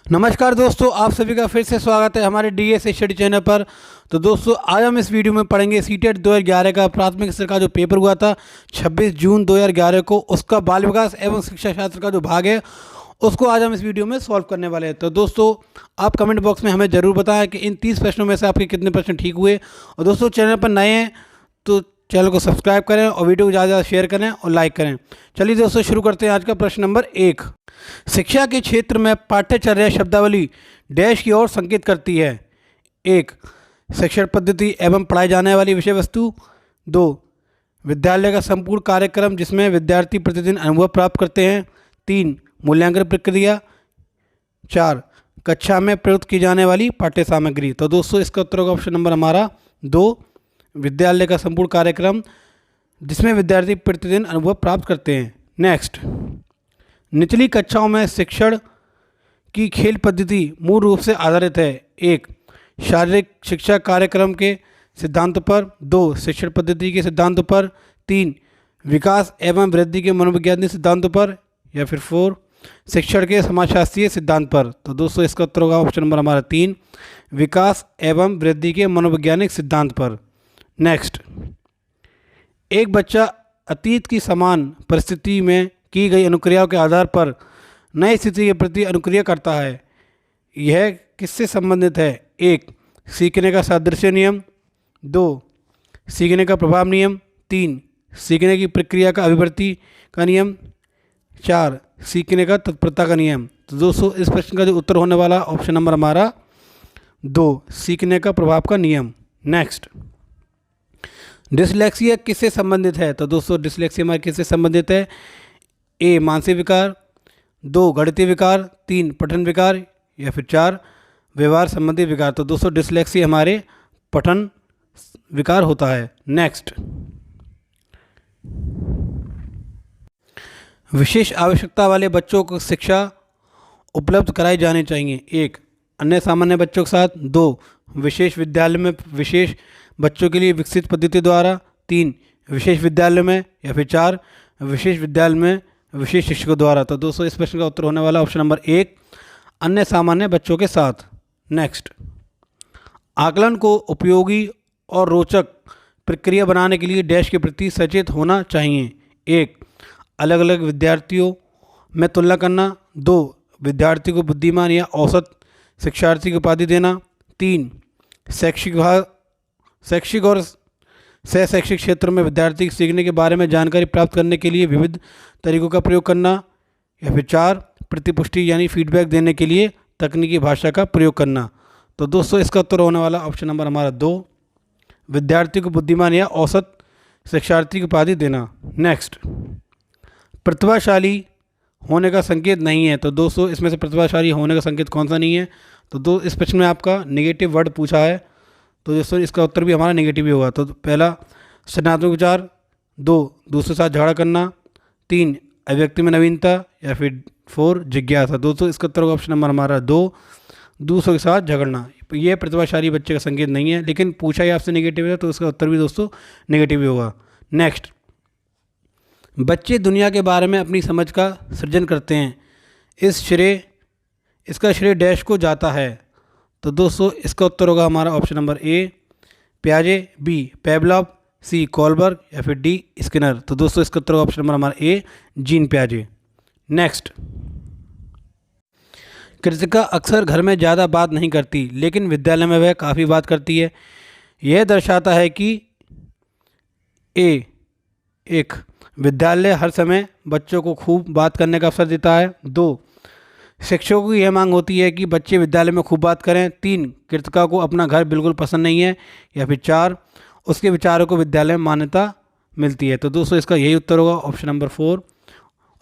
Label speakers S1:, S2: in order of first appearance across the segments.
S1: नमस्कार दोस्तों, आप सभी का फिर से स्वागत है हमारे डीएस स्टडी चैनल पर। तो दोस्तों, आज हम इस वीडियो में पढ़ेंगे सीटेट 2011 का प्राथमिक स्तर का जो पेपर हुआ था 26 जून 2011 को, उसका बाल विकास एवं शिक्षा शास्त्र का जो भाग है उसको आज हम इस वीडियो में सॉल्व करने वाले हैं। तो दोस्तों, आप कमेंट बॉक्स में हमें ज़रूर बताएं कि इन 30 प्रश्नों में से आपके कितने प्रश्न ठीक हुए। और दोस्तों, चैनल पर नए हैं तो चैनल को सब्सक्राइब करें और वीडियो को ज़्यादा से ज़्यादा शेयर करें और लाइक करें। चलिए दोस्तों, शुरू करते हैं आज का प्रश्न नंबर 1। शिक्षा के क्षेत्र में पाठ्यचर्या शब्दावली डैश की ओर संकेत करती है। 1, शिक्षण पद्धति एवं पढ़ाई जाने वाली विषय वस्तु। 2, विद्यालय का संपूर्ण कार्यक्रम जिसमें विद्यार्थी प्रतिदिन अनुभव प्राप्त करते हैं। 3, मूल्यांकन प्रक्रिया। 4, कक्षा में प्रयुक्त की जाने वाली पाठ्य सामग्री। तो दोस्तों, इसका उत्तर होगा ऑप्शन नंबर हमारा 2, विद्यालय का संपूर्ण कार्यक्रम जिसमें विद्यार्थी प्रतिदिन अनुभव प्राप्त करते हैं। नेक्स्ट, निचली कक्षाओं में शिक्षण की खेल पद्धति मूल रूप से आधारित है। 1, शारीरिक शिक्षा कार्यक्रम के सिद्धांतों पर। 2, शिक्षण पद्धति के सिद्धांतों पर। 3, विकास एवं वृद्धि के मनोवैज्ञानिक सिद्धांतों पर। या फिर 4, शिक्षण के समाजशास्त्रीय सिद्धांत पर। तो दोस्तों, इसका उत्तर होगा ऑप्शन नंबर हमारा 3, विकास एवं वृद्धि के मनोवैज्ञानिक सिद्धांत पर। नेक्स्ट, एक बच्चा अतीत की समान परिस्थिति में की गई अनुक्रियाओं के आधार पर नई स्थिति के प्रति अनुक्रिया करता है। यह किससे संबंधित है? 1, सीखने का सादृश्य नियम। 2, सीखने का प्रभाव नियम। 3, सीखने की प्रक्रिया का अभिवृद्धि का नियम। 4, सीखने का तत्परता का नियम। तो दोस्तों, इस प्रश्न का जो उत्तर होने वाला ऑप्शन नंबर हमारा 2, सीखने का प्रभाव का नियम। नेक्स्ट, डिसलेक्सिया किससे संबंधित है? तो दोस्तों, डिसलेक्सिया हमारे किससे संबंधित है? ए, मानसिक विकार। 2, गणितीय विकार। 3, पठन विकार। या फिर 4, व्यवहार संबंधी विकार। तो दोस्तों, डिसलेक्सिया हमारे पठन विकार होता है। नेक्स्ट, विशेष आवश्यकता वाले बच्चों को शिक्षा उपलब्ध कराई जानी चाहिए। 1, अन्य सामान्य बच्चों के साथ। 2, विशेष विद्यालय में विशेष बच्चों के लिए विकसित पद्धति द्वारा। 3, विशेष विद्यालय में। या फिर 4, विशेष विद्यालय में विशेष शिक्षकों द्वारा। तो दोस्तों, इस प्रश्न का उत्तर होने वाला ऑप्शन नंबर 1, अन्य सामान्य बच्चों के साथ। नेक्स्ट, आकलन को उपयोगी और रोचक प्रक्रिया बनाने के लिए डैश के प्रति सचेत होना चाहिए। 1, अलग अलग विद्यार्थियों में तुलना करना। 2, विद्यार्थी को बुद्धिमान या औसत शिक्षार्थी की उपाधि देना। 3, शैक्षिक और सह शैक्षिक क्षेत्र में विद्यार्थी के सीखने के बारे में जानकारी प्राप्त करने के लिए विविध तरीकों का प्रयोग करना। या फिर 4, प्रतिपुष्टि यानी फीडबैक देने के लिए तकनीकी भाषा का प्रयोग करना। तो दोस्तों, इसका उत्तर होने वाला ऑप्शन नंबर हमारा 2, विद्यार्थी को बुद्धिमान या औसत शिक्षार्थी की उपाधि देना। नेक्स्ट, प्रतिभाशाली होने का संकेत नहीं है। तो दोस्तों, इसमें से प्रतिभाशाली होने का संकेत कौन सा नहीं है? तो इस प्रश्न में आपका नेगेटिव वर्ड पूछा है, तो दोस्तों इसका उत्तर भी हमारा नेगेटिव ही होगा। तो पहला, सृजनात्मक विचार। 2, दूसरे के साथ झगड़ा करना। 3, अभिव्यक्ति में नवीनता। या फिर 4, जिज्ञासा। दोस्तों, इसका उत्तर होगा ऑप्शन नंबर हमारा 2, दूसरों के साथ झगड़ना। ये प्रतिभाशाली बच्चे का संकेत नहीं है, लेकिन पूछा ही आपसे नेगेटिव है तो इसका उत्तर भी दोस्तों नेगेटिव ही होगा। नेक्स्ट, बच्चे दुनिया के बारे में अपनी समझ का सृजन करते हैं। इसका श्रेय डैश को जाता है। तो दोस्तों, इसका उत्तर होगा हमारा ऑप्शन नंबर ए, प्याजे। B, Pavlov. C, Kohlberg. या फिर डी, स्किनर। तो दोस्तों, इसका उत्तर होगा ऑप्शन नंबर हमारा ए, जीन प्याजे। नेक्स्ट, कृतिका अक्सर घर में ज़्यादा बात नहीं करती लेकिन विद्यालय में वह काफ़ी बात करती है। यह दर्शाता है कि ए, एक, विद्यालय हर समय बच्चों को खूब बात करने का अवसर देता है। 2, शिक्षकों की यह मांग होती है कि बच्चे विद्यालय में खूब बात करें। 3, कृतिका को अपना घर बिल्कुल पसंद नहीं है। या फिर 4, उसके विचारों को विद्यालय में मान्यता मिलती है। तो दोस्तों, इसका यही उत्तर होगा ऑप्शन नंबर 4,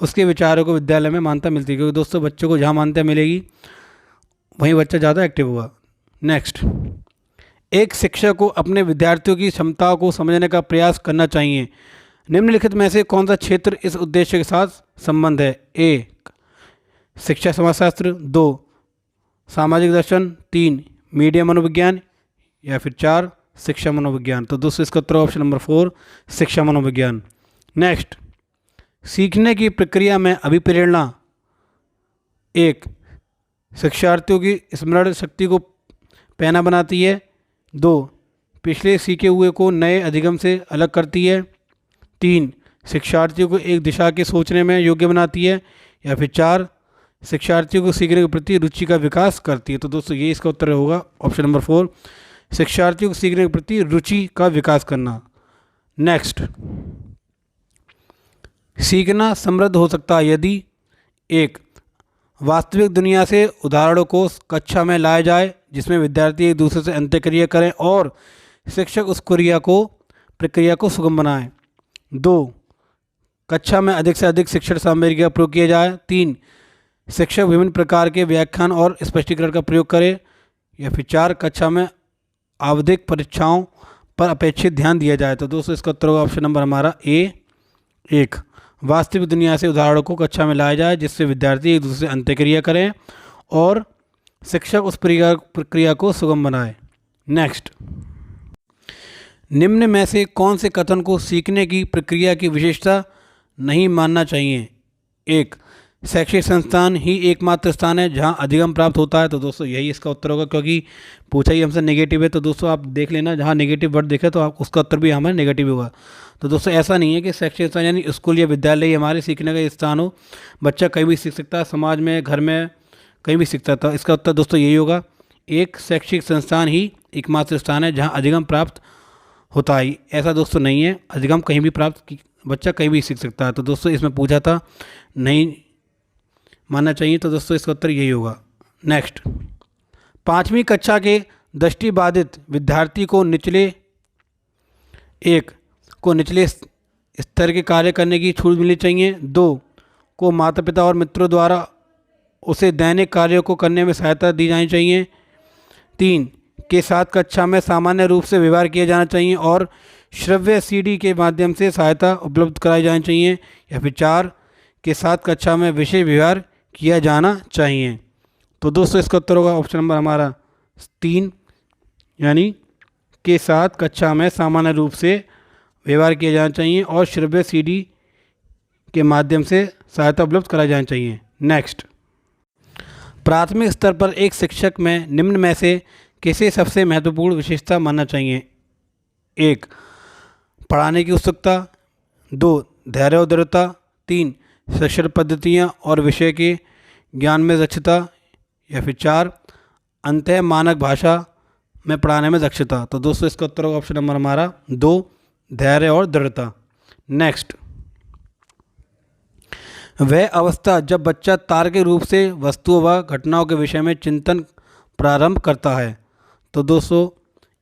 S1: उसके विचारों को विद्यालय में मान्यता मिलती है। क्योंकि दोस्तों, बच्चों को जहाँ मान्यता मिलेगी वहीं बच्चा ज़्यादा एक्टिव होगा। नेक्स्ट, एक शिक्षक को अपने विद्यार्थियों की क्षमताओं को समझने का प्रयास करना चाहिए। निम्नलिखित में से कौन सा क्षेत्र इस उद्देश्य के साथ संबंध है? ए, शिक्षा समाजशास्त्र। 2, सामाजिक दर्शन। 3, मीडिया मनोविज्ञान। या फिर 4, शिक्षा मनोविज्ञान। तो दोस्तों, इसका उत्तर ऑप्शन नंबर 4, शिक्षा मनोविज्ञान। नेक्स्ट, सीखने की प्रक्रिया में अभिप्रेरणा। 1, शिक्षार्थियों की स्मरण शक्ति को पैना बनाती है। 2, पिछले सीखे हुए को नए अधिगम से अलग करती है। 3, शिक्षार्थियों को एक दिशा के सोचने में योग्य बनाती है। या फिर 4, शिक्षार्थियों को सीखने के प्रति रुचि का विकास करती है। तो दोस्तों ये इसका उत्तर होगा ऑप्शन नंबर 4, शिक्षार्थियों को सीखने के प्रति रुचि का विकास करना। नेक्स्ट, सीखना समृद्ध हो सकता है यदि 1, वास्तविक दुनिया से उदाहरणों को कक्षा में लाया जाए जिसमें विद्यार्थी एक दूसरे से अंतःक्रिया करें और शिक्षक उस प्रक्रिया को सुगम बनाएं। 2, कक्षा में अधिक से अधिक शिक्षण सामग्री का प्रयोग किया जाए। 3, शिक्षक विभिन्न प्रकार के व्याख्यान और स्पष्टीकरण का प्रयोग करें। या फिर 4, कक्षा में आवधिक परीक्षाओं पर अपेक्षित ध्यान दिया जाए। तो दोस्तों इसका उत्तर होगा ऑप्शन नंबर हमारा ए 1, वास्तविक दुनिया से उदाहरणों को कक्षा में लाया जाए जिससे विद्यार्थी एक दूसरे से अंतःक्रिया करें और शिक्षक उस प्रक्रिया को सुगम बनाए। नेक्स्ट, निम्न में से कौन से कथन को सीखने की प्रक्रिया की विशेषता नहीं मानना चाहिए? 1, शैक्षिक संस्थान ही एकमात्र स्थान है जहां अधिगम प्राप्त होता है। तो दोस्तों यही इसका उत्तर होगा, क्योंकि पूछा ही हमसे नेगेटिव है। तो दोस्तों आप देख लेना, जहां नेगेटिव वर्ड देखे तो आप उसका उत्तर भी हमारा नेगेटिव होगा। तो दोस्तों ऐसा नहीं है कि शैक्षिक संस्थान यानी स्कूल या विद्यालय ही हमारे सीखने का स्थान हो। बच्चा कहीं भी सीख सकता है, समाज में, घर में, कहीं भी सीखता था। इसका उत्तर दोस्तों यही होगा, 1, शैक्षिक संस्थान ही एकमात्र स्थान है जहाँ अधिगम प्राप्त होता है। ऐसा दोस्तों नहीं है, अधिगम कहीं भी बच्चा कहीं भी सीख सकता है। तो दोस्तों इसमें पूछा था नहीं मानना चाहिए, तो दोस्तों इसका उत्तर यही होगा। नेक्स्ट, 5वीं कक्षा के दृष्टिबाधित विद्यार्थी को निचले स्तर के कार्य करने की छूट मिलनी चाहिए। 2, को माता पिता और मित्रों द्वारा उसे दैनिक कार्यों को करने में सहायता दी जानी चाहिए। 3, के साथ कक्षा में सामान्य रूप से व्यवहार किया जाना चाहिए और श्रव्य सीडी के माध्यम से सहायता उपलब्ध कराई जानी चाहिए। या फिर 4, के साथ कक्षा में विशेष व्यवहार किया जाना चाहिए। तो दोस्तों इसका उत्तर होगा ऑप्शन नंबर हमारा 3, यानी के साथ कक्षा में सामान्य रूप से व्यवहार किया जाना चाहिए और श्रव्य सीडी के माध्यम से सहायता उपलब्ध कराई जानी चाहिए। नेक्स्ट, प्राथमिक स्तर पर एक शिक्षक में निम्न में से किसे सबसे महत्वपूर्ण विशेषता मानना चाहिए? 1, पढ़ाने की उत्सुकता। 2, धैर्य और दृढ़ता। 3, शिक्षण पद्धतियाँ और विषय के ज्ञान में दक्षता। या फिर 4, अंतः मानक भाषा में पढ़ाने में दक्षता। तो दोस्तों इसका उत्तर होगा ऑप्शन नंबर हमारा 2, धैर्य और दृढ़ता। नेक्स्ट, वह अवस्था जब बच्चा तार्किक रूप से वस्तुओं व घटनाओं के विषय में चिंतन प्रारंभ करता है। तो दोस्तों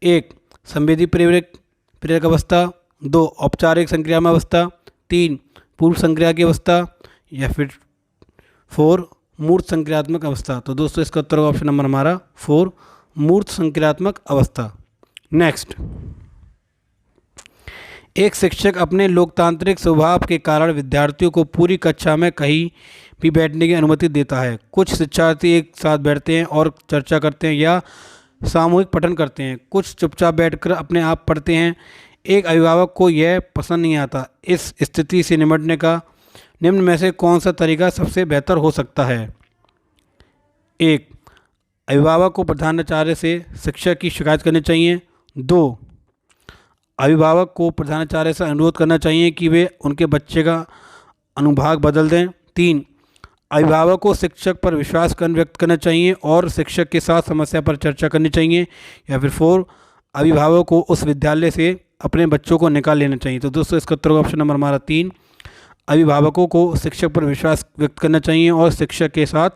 S1: 1, संवेदी प्रेरक अवस्था। 2, औपचारिक संक्रियात्मक अवस्था। 3, पूर्व संक्रिया की अवस्था। या फिर 4, मूर्त संक्रियात्मक अवस्था। तो दोस्तों इसका उत्तर होगा ऑप्शन नंबर हमारा 4, मूर्त संक्रियात्मक अवस्था। नेक्स्ट, एक शिक्षक अपने लोकतांत्रिक स्वभाव के कारण विद्यार्थियों को पूरी कक्षा में कहीं भी बैठने की अनुमति देता है। कुछ शिक्षार्थी एक साथ बैठते हैं और चर्चा करते हैं या सामूहिक पठन करते हैं, कुछ चुपचाप बैठकर अपने आप पढ़ते हैं। एक अभिभावक को यह पसंद नहीं आता। इस स्थिति से निपटने का निम्न में से कौन सा तरीका सबसे बेहतर हो सकता है? 1, अभिभावक को प्रधानाचार्य से शिक्षक की शिकायत करनी चाहिए। 2, अभिभावक को प्रधानाचार्य से अनुरोध करना चाहिए कि वे उनके बच्चे का अनुभाग बदल दें। 3, अभिभावक को शिक्षक पर विश्वास व्यक्त करना चाहिए और शिक्षक के साथ समस्या पर चर्चा करनी चाहिए। या फिर 4, अभिभावक को उस विद्यालय से अपने बच्चों को निकाल लेना चाहिए। तो दोस्तों इसका उत्तर ऑप्शन नंबर हमारा 3, अभिभावकों को शिक्षक पर विश्वास व्यक्त करना चाहिए और शिक्षक के साथ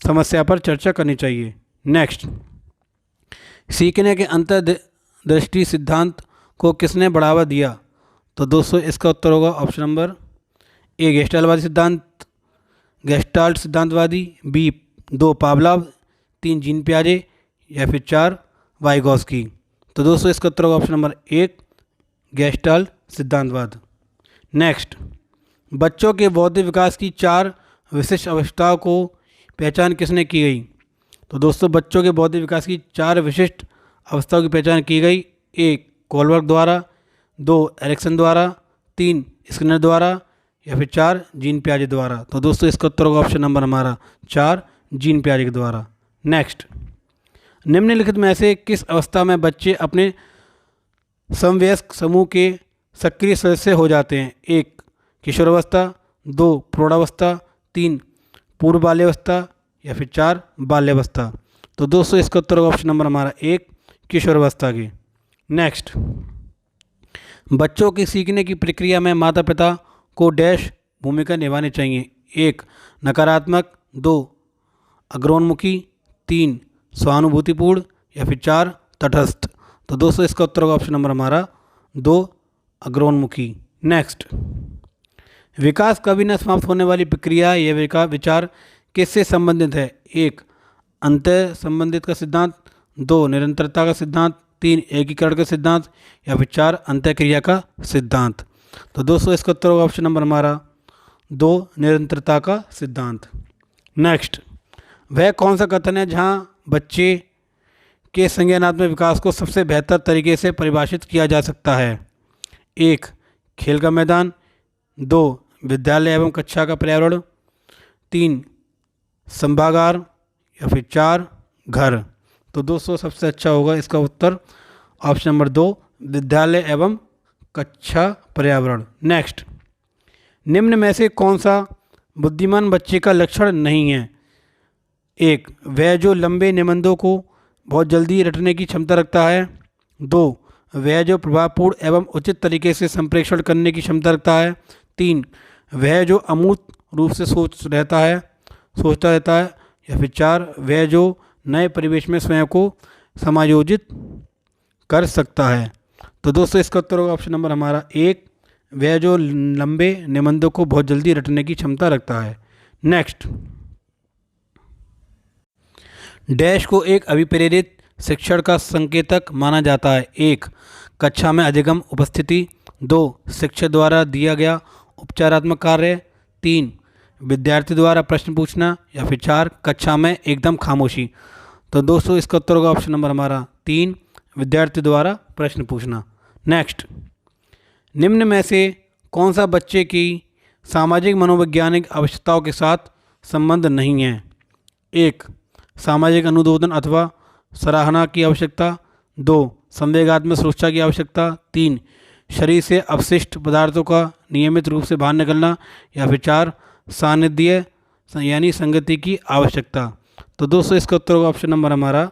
S1: समस्या पर चर्चा करनी चाहिए। नेक्स्ट, सीखने के अंतर्दृष्टि सिद्धांत को किसने बढ़ावा दिया? तो दोस्तों इसका उत्तर होगा ऑप्शन नंबर ए, गेस्टाल्ट सिद्धांतवादी। B, 2, Pavlov. 3, जीन पियाजे। या फिर 4, वाइगोस्की। तो दोस्तों इसका उत्तर होगा ऑप्शन नंबर 1, गेस्टाल्ट सिद्धांतवाद। नेक्स्ट, बच्चों के बौद्धिक विकास की 4 विशिष्ट अवस्थाओं को पहचान किसने की गई? तो दोस्तों बच्चों के बौद्धिक विकास की 4 विशिष्ट अवस्थाओं की पहचान की गई। 1, कोलबर्ग द्वारा। 2, एरिक्सन द्वारा। 3, स्किनर द्वारा। या फिर 4, जीन पियाजे द्वारा। तो दोस्तों इसका उत्तर होगा ऑप्शन नंबर हमारा 4, जीन पियाजे के द्वारा। नेक्स्ट, निम्नलिखित में से किस अवस्था में बच्चे अपने समवयस्क समूह के सक्रिय सदस्य हो जाते हैं? 1 किशोरावस्था, 2 प्रौढ़ावस्था, 3 पूर्व बाल्यावस्था या फिर 4 बाल्यावस्था। तो दोस्तों इसका उत्तर होगा ऑप्शन नंबर हमारा 1 किशोरावस्था की। नेक्स्ट, बच्चों की सीखने की प्रक्रिया में माता पिता को डैश भूमिका निभानी चाहिए? 1 नकारात्मक, 2 अग्रोन्मुखी, 3 सहानुभूतिपूर्ण या फिर 4 तटस्थ। तो दोस्तों इसका उत्तर होगा ऑप्शन नंबर हमारा 2 अग्रोन्मुखी। नेक्स्ट, विकास कभी न समाप्त होने वाली प्रक्रिया यह विचार किससे संबंधित है? 1 अंतः संबंधित का सिद्धांत, 2 निरंतरता का सिद्धांत, 3 एकीकरण का सिद्धांत या फिर 4 अंतःक्रिया का सिद्धांत। तो दोस्तों इसका उत्तर होगा ऑप्शन नंबर हमारा 2 निरंतरता का सिद्धांत। नेक्स्ट, वह कौन सा कथन है जहां बच्चे के संज्ञानात्मक विकास को सबसे बेहतर तरीके से परिभाषित किया जा सकता है? 1 खेल का मैदान, 2 विद्यालय एवं कक्षा का पर्यावरण, 3 सभागार या फिर 4 घर। तो दोस्तों सबसे अच्छा होगा इसका उत्तर ऑप्शन नंबर 2 विद्यालय एवं कक्षा पर्यावरण। नेक्स्ट, निम्न में से कौन सा बुद्धिमान बच्चे का लक्षण नहीं है? 1 वह जो लंबे निबंधों को बहुत जल्दी रटने की क्षमता रखता है, 2 वह जो प्रभावपूर्ण एवं उचित तरीके से संप्रेषण करने की क्षमता रखता है, 3 वह जो अमूर्त रूप से सोचता रहता है या फिर 4 वह जो नए परिवेश में स्वयं को समायोजित कर सकता है। तो दोस्तों इसका उत्तर होगा ऑप्शन नंबर हमारा 1 वह जो लंबे निबंधों को बहुत जल्दी रटने की क्षमता रखता है। नेक्स्ट, डैश को एक अभिप्रेरित शिक्षण का संकेतक माना जाता है? 1 कक्षा में अधिगम उपस्थिति, 2 शिक्षक द्वारा दिया गया उपचारात्मक कार्य, 3 विद्यार्थी द्वारा प्रश्न पूछना या फिर 4 कक्षा में एकदम खामोशी। तो दोस्तों इसका उत्तर होगा ऑप्शन नंबर हमारा 3 विद्यार्थी द्वारा प्रश्न पूछना। नेक्स्ट, निम्न में से कौन सा बच्चे की सामाजिक मनोवैज्ञानिक आवश्यकताओं के साथ संबंध नहीं है? 1 सामाजिक अनुमोदन अथवा सराहना की आवश्यकता, 2 संवेगात्मक सुरक्षा की आवश्यकता, 3 शरीर से अपशिष्ट पदार्थों का नियमित रूप से बाहर निकलना या फिर 4 सानिध्य यानी संगति की आवश्यकता। तो दोस्तों इसका उत्तर होगा ऑप्शन नंबर हमारा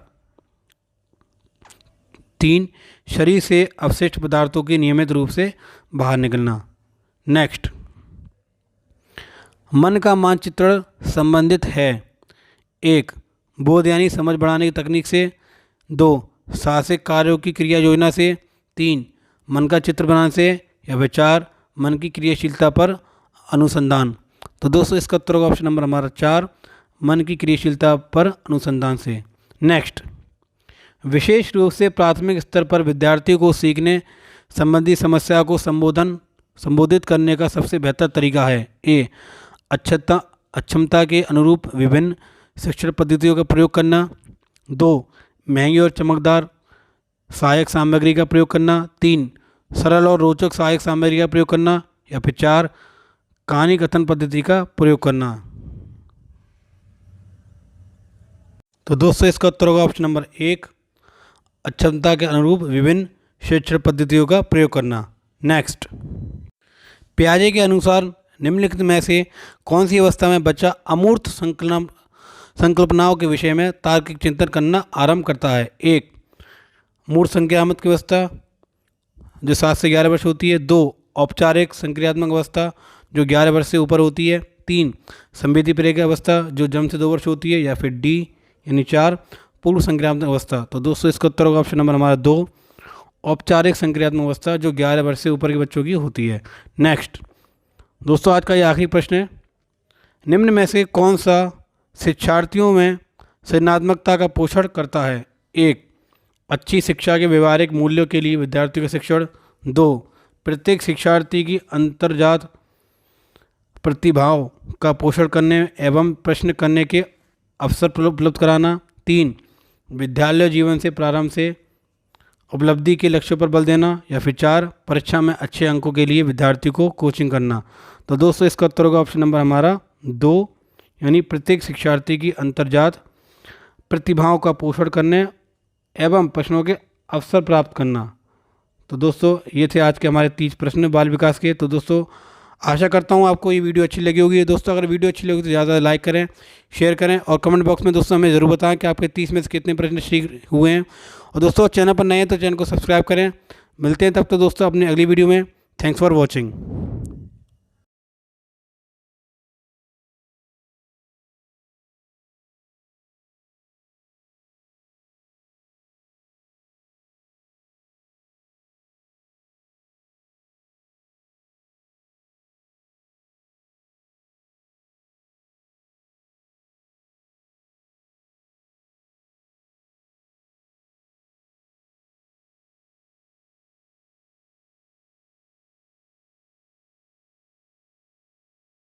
S1: 3 शरीर से अपशिष्ट पदार्थों के नियमित रूप से बाहर निकलना। नेक्स्ट, मन का मानचित्रण संबंधित है? 1 बोध यानी समझ बढ़ाने की तकनीक से, 2 साहसिक कार्यों की क्रिया योजना से, 3 मन का चित्र बनाने से या फिर 4 मन की क्रियाशीलता पर अनुसंधान। तो दोस्तों इसका उत्तर होगा ऑप्शन नंबर हमारा 4 मन की क्रियाशीलता पर अनुसंधान से। नेक्स्ट, विशेष रूप से प्राथमिक स्तर पर विद्यार्थियों को सीखने संबंधी समस्या को संबोधित करने का सबसे बेहतर तरीका है? ए अक्षमता के अनुरूप विभिन्न शिक्षण पद्धतियों का प्रयोग करना, 2 महंगी और चमकदार सहायक सामग्री का प्रयोग करना, 3 सरल और रोचक सहायक सामग्री का प्रयोग करना या फिर 4 कहानी कथन पद्धति का प्रयोग करना। तो दोस्तों इसका उत्तर होगा ऑप्शन नंबर 1 अक्षमता के अनुरूप विभिन्न शिक्षण पद्धतियों का प्रयोग करना। नेक्स्ट, पियाजे के अनुसार निम्नलिखित में से कौन सी अवस्था में बच्चा अमूर्त संकल्पनाओं के विषय में तार्किक चिंतन करना आरंभ करता है? 1 मूर्त संक्रियात्मक की अवस्था जो 7 से 11 वर्ष होती है, 2 औपचारिक संक्रियात्मक अवस्था जो 11 वर्ष से ऊपर होती है, 3 संवेदी प्रेरक अवस्था जो जन्म से 2 वर्ष होती है या फिर डी यानी 4 पूर्व संक्रियात्मक अवस्था। तो दोस्तों इसका उत्तर होगा ऑप्शन नंबर हमारा 2 औपचारिक संक्रियात्मक अवस्था जो 11 वर्ष से ऊपर के बच्चों की होती है। नेक्स्ट दोस्तों आज का ये आखिरी प्रश्न है, निम्न में से कौन सा शिक्षार्थियों में सृजनात्मकता का पोषण करता है? 1 अच्छी शिक्षा के व्यवहारिक मूल्यों के लिए विद्यार्थियों का शिक्षण, 2 प्रत्येक शिक्षार्थी की अंतर्जात प्रतिभाओं का पोषण करने एवं प्रश्न करने के अवसर उपलब्ध कराना, 3 विद्यालय जीवन से प्रारंभ से उपलब्धि के लक्ष्यों पर बल देना या फिर 4 परीक्षा में अच्छे अंकों के लिए विद्यार्थी को कोचिंग करना। तो दोस्तों इसका उत्तर होगा ऑप्शन नंबर हमारा 2 यानी प्रत्येक शिक्षार्थी की अंतर्जात प्रतिभाओं का पोषण करने एवं प्रश्नों के अवसर प्राप्त करना। तो दोस्तों ये थे आज के हमारे 30 प्रश्न बाल विकास के। तो दोस्तों आशा करता हूँ आपको ये वीडियो अच्छी लगी होगी। दोस्तों अगर वीडियो अच्छी लगी तो ज़्यादा लाइक करें, शेयर करें और कमेंट बॉक्स में दोस्तों हमें ज़रूर बताएं कि आपके 30 में से कितने प्रश्न ठीक हुए हैं। और दोस्तों चैनल पर नए हैं तो चैनल को सब्सक्राइब करें। मिलते हैं तब तो दोस्तों अपनी अगली वीडियो में। Thanks for watching.